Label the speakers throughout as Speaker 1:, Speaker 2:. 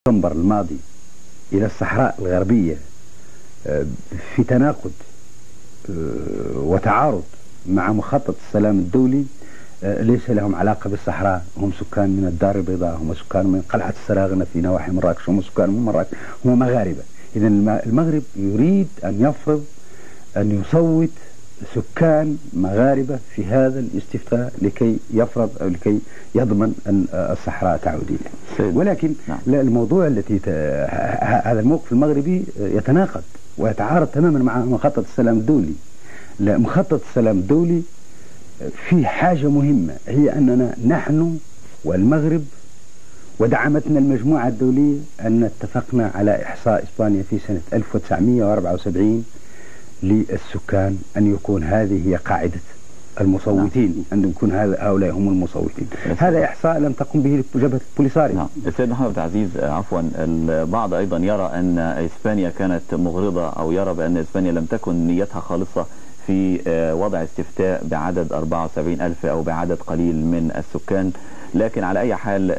Speaker 1: ديسمبر الماضي إلى الصحراء الغربية في تناقض وتعارض مع مخطط السلام الدولي، ليس لهم علاقة بالصحراء. هم سكان من الدار البيضاء، هم سكان من قلعة السراغنة في نواحي مراكش، هم سكان من مراكش، هم مغاربة. إذا المغرب يريد أن يفرض أن يصوت سكان مغاربة في هذا الاستفتاء لكي يفرض أو لكي يضمن أن الصحراء تعود إليه. ولكن الموضوع هذا الموقف المغربي يتناقض ويتعارض تماما مع مخطط السلام الدولي. لا، مخطط السلام الدولي في حاجة مهمة، هي أننا نحن والمغرب ودعمتنا المجموعة الدولية أن اتفقنا على إحصاء إسبانيا في سنة 1974 للسكان أن يكون هذه هي قاعدة المصوتين، أن يكون هؤلاء هم المصوتين. هذا إحصاء لم تقم به جبهة البوليساريو.
Speaker 2: السيد محمد عبد العزيز، عفوا، البعض أيضا يرى أن إسبانيا كانت مغرضة، أو يرى بأن إسبانيا لم تكن نيتها خالصة في وضع استفتاء بعدد 74,000 أو بعدد قليل من السكان. لكن على أي حال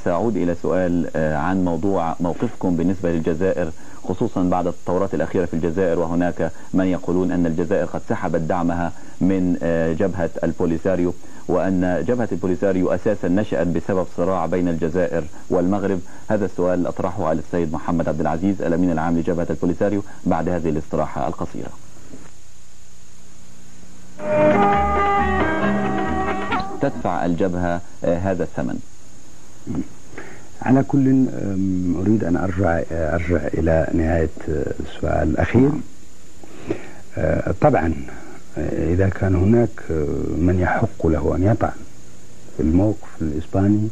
Speaker 2: سأعود إلى سؤال عن موضوع موقفكم بالنسبة للجزائر، خصوصا بعد التطورات الأخيرة في الجزائر، وهناك من يقولون أن الجزائر قد سحبت دعمها من جبهة البوليساريو، وأن جبهة البوليساريو أساسا نشأت بسبب صراع بين الجزائر والمغرب. هذا السؤال أطرحه على السيد محمد عبد العزيز الأمين العام لجبهة البوليساريو بعد هذه الاستراحة القصيرة. تدفع الجبهة هذا الثمن؟
Speaker 1: على كل أريد أن أرجع إلى نهاية السؤال الأخير. طبعا إذا كان هناك من يحق له أن يطعن في الموقف الإسباني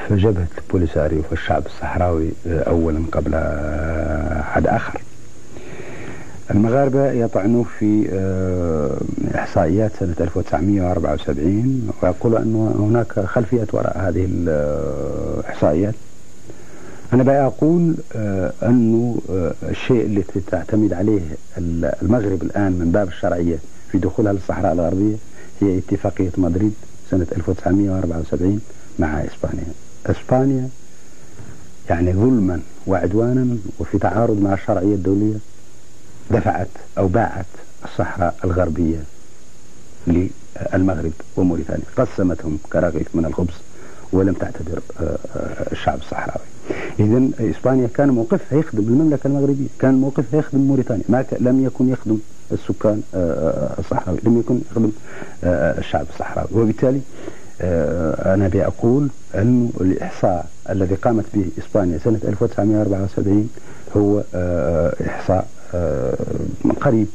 Speaker 1: فجبهة البوليساريو والشعب الصحراوي أولا قبل أحد آخر. المغاربة يطعنوا في إحصائيات سنة 1974 ويقولوا أن هناك خلفية وراء هذه الإحصائيات. أنا بقى أقول أنه الشيء الذي تعتمد عليه المغرب الآن من باب الشرعية في دخولها للصحراء الغربية هي اتفاقية مدريد سنة 1974 مع إسبانيا. إسبانيا يعني ظلما وعدوانا وفي تعارض مع الشرعية الدولية دفعت أو باعت الصحراء الغربية للمغرب وموريتانيا، قسمتهم كرغيف من الخبز ولم تعتبر الشعب الصحراوي. إذن إسبانيا كان موقفها يخدم المملكة المغربية، كان موقفها يخدم موريتانيا، لم يكن يخدم السكان الصحراوي، لم يكن يخدم الشعب الصحراوي. وبالتالي أنا بأقول أن الإحصاء الذي قامت به إسبانيا سنة 1974 هو إحصاء قريب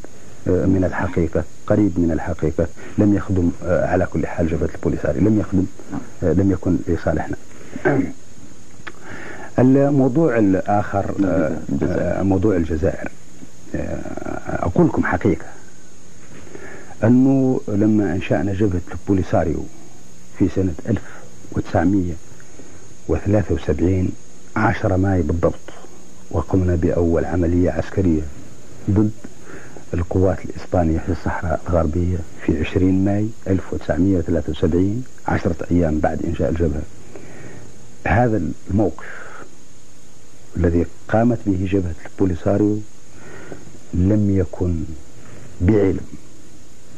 Speaker 1: من الحقيقة، قريب من الحقيقة، لم يخدم على كل حال جبهة البوليساريو، لم يكن لصالحنا. الموضوع الآخر موضوع الجزائر. أقول لكم حقيقة أنه لما أنشأنا جبهة البوليساريو في سنة 1973 10 ماي بالضبط، وقمنا بأول عملية عسكرية ضد القوات الإسبانية في الصحراء الغربية في 20 ماي 1973، 10 أيام بعد إنشاء الجبهة. هذا الموقف الذي قامت به جبهة البوليساريو لم يكن بعلم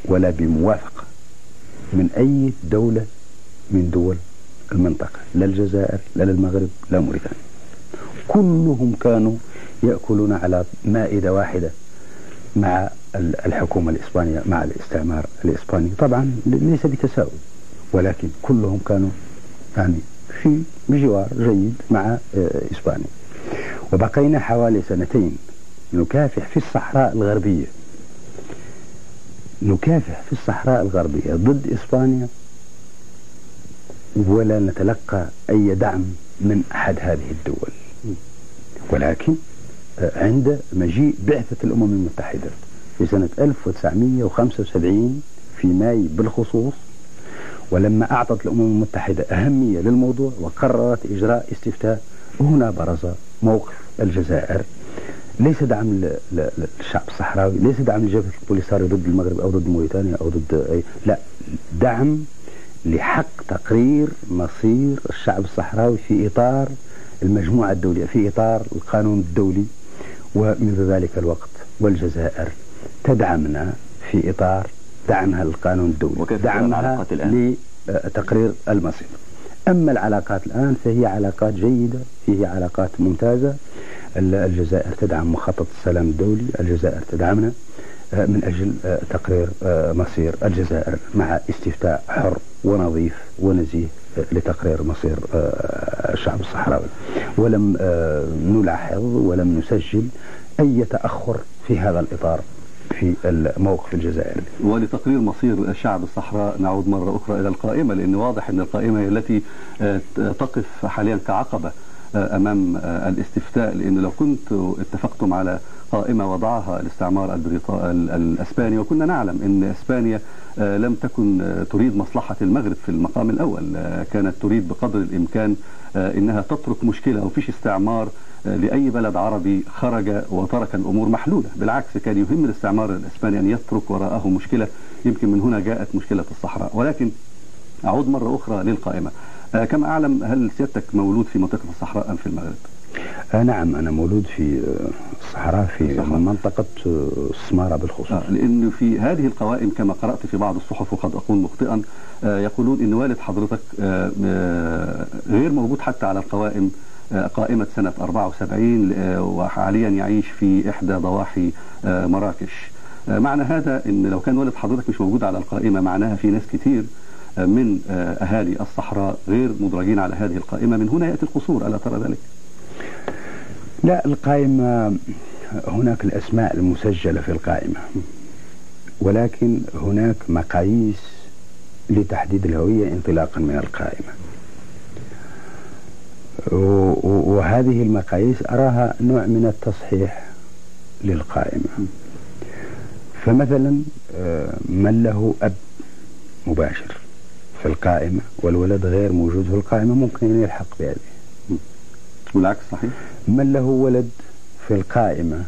Speaker 1: ولا بموافقة من أي دولة من دول المنطقة، لا الجزائر لا المغرب لا موريتانيا. كلهم كانوا يأكلون على مائدة واحدة مع الحكومة الإسبانية، مع الاستعمار الإسباني. طبعا ليس بتساؤل، ولكن كلهم كانوا يعني في بجوار جيد مع إسبانيا. وبقينا حوالي 2 نكافح في الصحراء الغربية، نكافح في الصحراء الغربية ضد إسبانيا، ولا نتلقى أي دعم من أحد هذه الدول. ولكن عند مجيء بعثة الأمم المتحدة في سنة 1975 في ماي بالخصوص، ولما أعطت الأمم المتحدة أهمية للموضوع وقررت إجراء استفتاء، هنا برز موقف الجزائر. ليس دعم للشعب الصحراوي، ليس دعم لجبهة البوليساريو ضد المغرب أو ضد موريتانيا أو ضد أي، لا، دعم لحق تقرير مصير الشعب الصحراوي في إطار المجموعة الدولية في إطار القانون الدولي، ومنذ ذلك الوقت والجزائر تدعمنا في إطار دعمها للقانون الدولي، دعمها لتقرير المصير. أما العلاقات الآن فهي علاقات جيدة، هي علاقات ممتازة. الجزائر تدعم مخطط السلام الدولي، الجزائر تدعمنا من أجل تقرير مصير الجزائر مع استفتاء حر ونظيف ونزيه لتقرير مصير الشعب الصحراوي. ولم نلاحظ ولم نسجل أي تأخر في هذا الإطار في الموقف الجزائري.
Speaker 3: ولتقرير مصير الشعب الصحراء نعود مرة أخرى إلى القائمة، لأن واضح أن القائمة هي التي تقف حاليا كعقبة أمام الاستفتاء، لأن لو كنت اتفقتم على قائمة وضعها الاستعمار الأسباني، وكنا نعلم أن أسبانيا لم تكن تريد مصلحة المغرب في المقام الأول، كانت تريد بقدر الإمكان أنها تترك مشكلة، وفيش استعمار لأي بلد عربي خرج وترك الأمور محلولة، بالعكس كان يهم الاستعمار الأسباني أن يترك وراءه مشكلة، يمكن من هنا جاءت مشكلة الصحراء. ولكن أعود مرة أخرى للقائمة. كما أعلم، هل سيادتك مولود في منطقة الصحراء أم في المغرب؟
Speaker 1: نعم، أنا مولود في الصحراء، في منطقة السمارة بالخصوص.
Speaker 3: لأن في هذه القوائم كما قرأت في بعض الصحف وقد أكون مخطئا، يقولون أن والد حضرتك غير موجود حتى على القوائم، قائمة سنة 74، وحاليا يعيش في إحدى ضواحي مراكش. معنى هذا أن لو كان والد حضرتك مش موجود على القائمة، معناها في ناس كتير من أهالي الصحراء غير مدرجين على هذه القائمة، من هنا يأتي القصور، ألا ترى ذلك؟
Speaker 1: لا، القائمة هناك الأسماء المسجلة في القائمة، ولكن هناك مقاييس لتحديد الهوية انطلاقا من القائمة، وهذه المقاييس أراها نوع من التصحيح للقائمة. فمثلا من له أب مباشر في القائمة والولد غير موجود في القائمة ممكن أن يلحق بهذه،
Speaker 3: والعكس صحيح.
Speaker 1: من له ولد في القائمة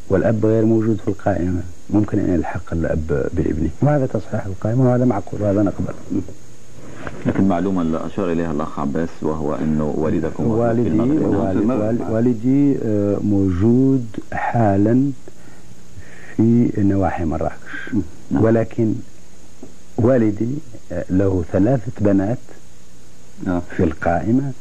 Speaker 1: والأب غير موجود في القائمة ممكن أن يلحق الأب بابنه، وهذا تصحيح القائمة وهذا معقول وهذا نقبل.
Speaker 2: لكن معلومة اللي أشار إليها الأخ عباس، وهو أنه والدكم
Speaker 1: والدي موجود حالا في نواحي مراكش، ولكن والدي له 3 بنات في القائمة،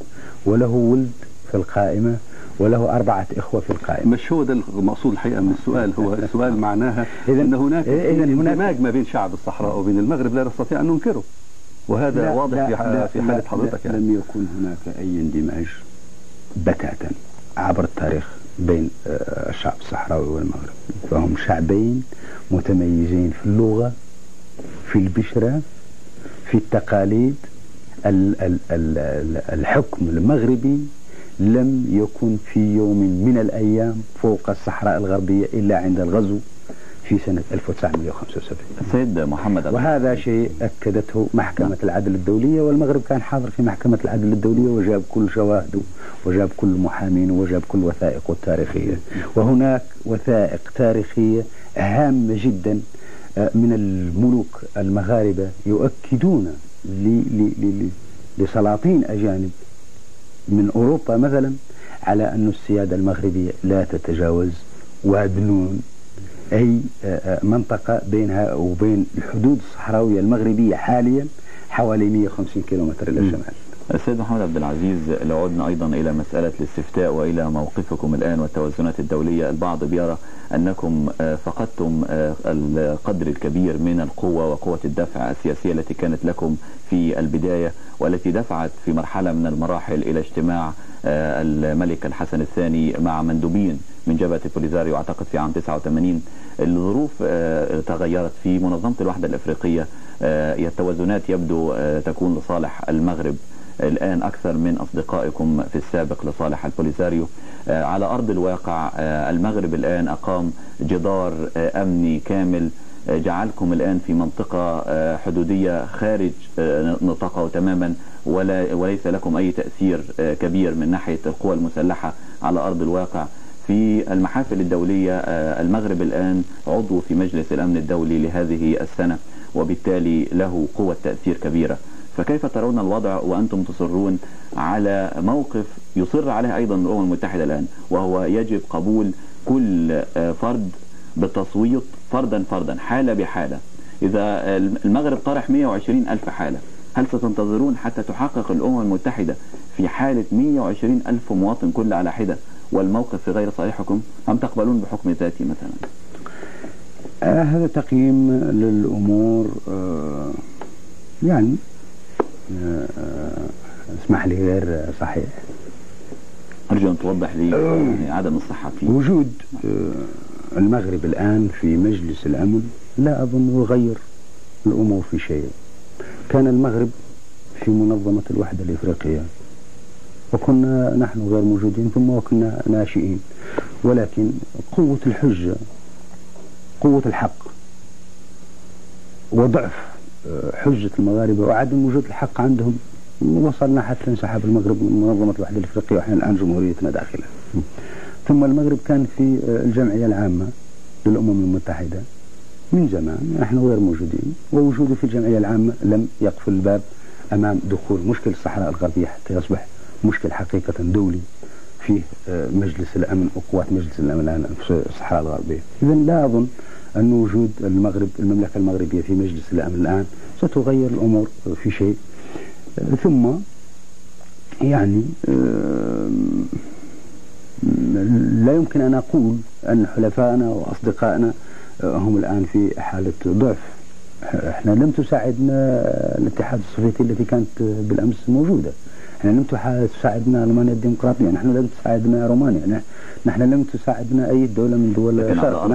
Speaker 1: وله ولد في القائمة، وله 4 إخوة في القائمة.
Speaker 3: مش هو ده المقصود الحقيقة من السؤال، هو السؤال معناها أن هناك اندماج ما بين شعب الصحراء وبين المغرب لا نستطيع أن ننكره، وهذا واضح في حالة حضرتك.
Speaker 1: يعني لم يكن هناك أي اندماج بتاتا عبر التاريخ بين الشعب الصحراوي والمغرب، فهم شعبين متميزين في اللغة، في البشرة، في التقاليد. الحكم المغربي لم يكن في يوم من الأيام فوق الصحراء الغربية إلا عند الغزو في سنة 1975.
Speaker 2: السيد محمد،
Speaker 1: وهذا شيء أكدته محكمة العدل الدولية، والمغرب كان حاضر في محكمة العدل الدولية وجاب كل شواهده وجاب كل محامين وجاب كل وثائقه التاريخية. وهناك وثائق تاريخية هامة جدا من الملوك المغاربة يؤكدون لسلاطين أجانب من أوروبا مثلا على أن السيادة المغربية لا تتجاوز وادنون، أي منطقة بينها وبين الحدود الصحراوية المغربية حاليا حوالي 150 كيلومتر إلى الشمال.
Speaker 2: السيد محمد عبد العزيز، لو عدنا أيضا إلى مسألة الاستفتاء وإلى موقفكم الآن والتوازنات الدولية، البعض بيرى أنكم فقدتم القدر الكبير من القوة وقوة الدفع السياسية التي كانت لكم في البداية، والتي دفعت في مرحلة من المراحل إلى اجتماع الملك الحسن الثاني مع مندوبين من جبهة البوليزاريو أعتقد في عام 89. الظروف تغيرت في منظمة الوحدة الأفريقية، التوازنات يبدو تكون لصالح المغرب الآن أكثر من أصدقائكم في السابق لصالح البوليساريو. على أرض الواقع المغرب الآن أقام جدار أمني كامل جعلكم الآن في منطقة حدودية خارج نطاقه تماما، وليس لكم أي تأثير كبير من ناحية القوى المسلحة على أرض الواقع. في المحافل الدولية المغرب الآن عضو في مجلس الأمن الدولي لهذه السنة، وبالتالي له قوة تأثير كبيرة. فكيف ترون الوضع وأنتم تصرون على موقف يصر عليه أيضا الأمم المتحدة الآن، وهو يجب قبول كل فرد بالتصويت فردا فردا حالة بحالة؟ إذا المغرب طرح 120 ألف حالة، هل ستنتظرون حتى تحقق الأمم المتحدة في حالة 120 ألف مواطن كل على حدة والموقف في غير صالحكم، أم تقبلون بحكم ذاتي مثلا؟
Speaker 1: هذا تقييم للأمور يعني اسمح لي غير صحيح.
Speaker 2: أرجو أن توضح لي عدم الصحة فيه.
Speaker 1: وجود المغرب الآن في مجلس الأمن لا أظن يغير الأمور في شيء. كان المغرب في منظمة الوحدة الإفريقية وكنا نحن غير موجودين ثم وكنا ناشئين، ولكن قوة الحجة، قوة الحق، وضعف حجة المغاربة وعدم وجود الحق عندهم وصلنا حتى انسحاب المغرب من منظمة الوحدة الإفريقية وإحنا الآن جمهوريتنا داخلها. ثم المغرب كان في الجمعية العامة للأمم المتحدة من زمان، نحن غير موجودين، ووجوده في الجمعية العامة لم يقفل الباب أمام دخول مشكل الصحراء الغربية حتى يصبح مشكل حقيقة دولي فيه مجلس الأمن وقوات مجلس الأمن الآن في الصحراء الغربية. إذا لا أظن أن وجود المغرب المملكة المغربية في مجلس الأمن الآن ستغير الأمور في شيء. ثم يعني لا يمكن أن أقول أن حلفائنا وأصدقائنا هم الآن في حالة ضعف. احنا لم تساعدنا الاتحاد السوفيتي التي كانت بالأمس موجودة، احنا لم تساعدنا ألمانيا الديمقراطية، نحن لم تساعدنا رومانيا، نحن لم تساعدنا أي دولة من دول الشرق.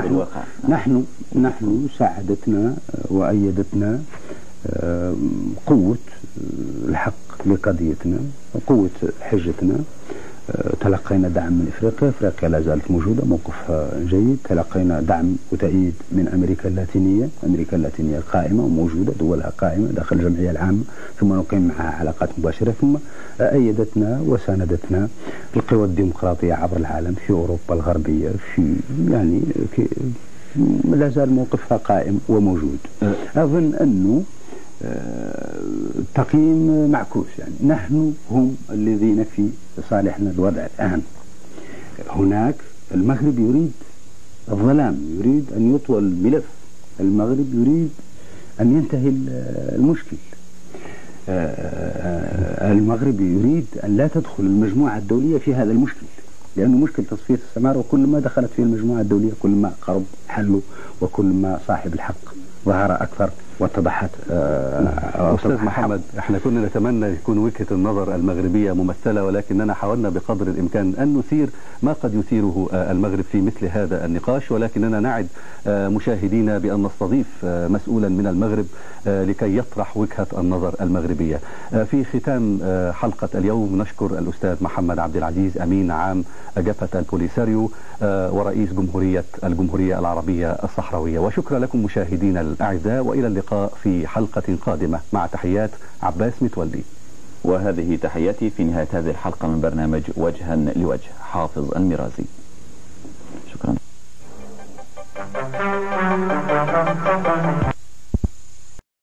Speaker 1: نحن ساعدتنا وأيدتنا قوة الحق لقضيتنا وقوة حجتنا. تلقينا دعم من افريقيا لا زالت موجوده، موقفها جيد. تلقينا دعم وتأييد من امريكا اللاتينيه قائمه وموجوده، دولها قائمه داخل الجمعيه العامه، ثم نقيم معها علاقات مباشره. ثم ايدتنا وساندتنا القوى الديمقراطيه عبر العالم في اوروبا الغربيه، في يعني لا زال موقفها قائم وموجود. اظن انه تقييم معكوس، يعني نحن هم الذين في صالحنا الوضع الآن. هناك المغرب يريد الظلام، يريد أن يطوى الملف، المغرب يريد أن ينتهي المشكل، المغرب يريد أن لا تدخل المجموعة الدولية في هذا المشكل، لأنه مشكل تصفية السمار، وكل ما دخلت فيه المجموعة الدولية كل ما قرب حله وكل ما صاحب الحق ظهر أكثر واتضحت.
Speaker 3: أستاذ محمد، احنا كنا نتمنى يكون وجهة النظر المغربية ممثلة، ولكننا حاولنا بقدر الإمكان أن نثير ما قد يثيره المغرب في مثل هذا النقاش، ولكننا نعد مشاهدينا بأن نستضيف مسؤولا من المغرب لكي يطرح وجهة النظر المغربية. في ختام حلقة اليوم نشكر الأستاذ محمد عبد العزيز، أمين عام جبهة البوليساريو ورئيس الجمهورية العربية الصحراوية، وشكرا لكم مشاهدينا الأعزاء، وإلى اللقاء في حلقة قادمة، مع تحيات عباس متولي.
Speaker 2: وهذه تحياتي في نهاية هذه الحلقة من برنامج وجها لوجه، حافظ المرازي. شكرا.